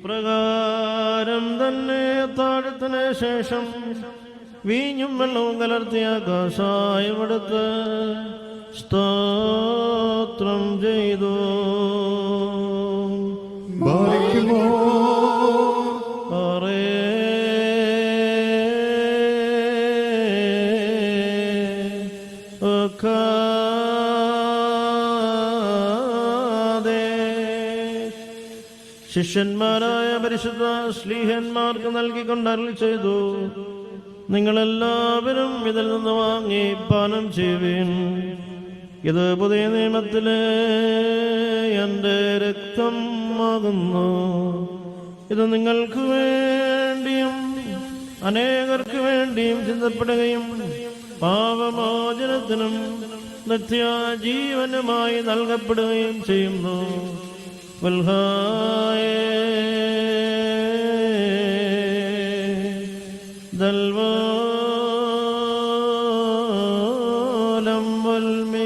ഇപ്രകാരം തന്നെ താഴത്തിന് ശേഷം വീഞ്ഞും വെള്ളവും കലർത്തിയ കാഷായമെടുത്ത് സ്തോത്രം ചെയ്തു. ശിഷ്യന്മാരായ പരിശുദ്ധ ശ്ലീഹന്മാർക്ക് നൽകിക്കൊണ്ട് അരുളി ചെയ്തു, നിങ്ങളെല്ലാവരും ഇതിൽ നിന്ന് വാങ്ങി പാനം ചെയ്യുവിൻ. ഇത് പുതിയ നിയമത്തിലെ എൻ്റെ രക്തം ആകുന്നു. ഇത് നിങ്ങൾക്ക് വേണ്ടിയും അനേകർക്ക് വേണ്ടിയും ചിന്തപ്പെടുകയും പാപമോചനത്തിനും നിത്യജീവനുമായി നൽകപ്പെടുകയും ചെയ്യുന്നു. ദൽവാലം വൽമി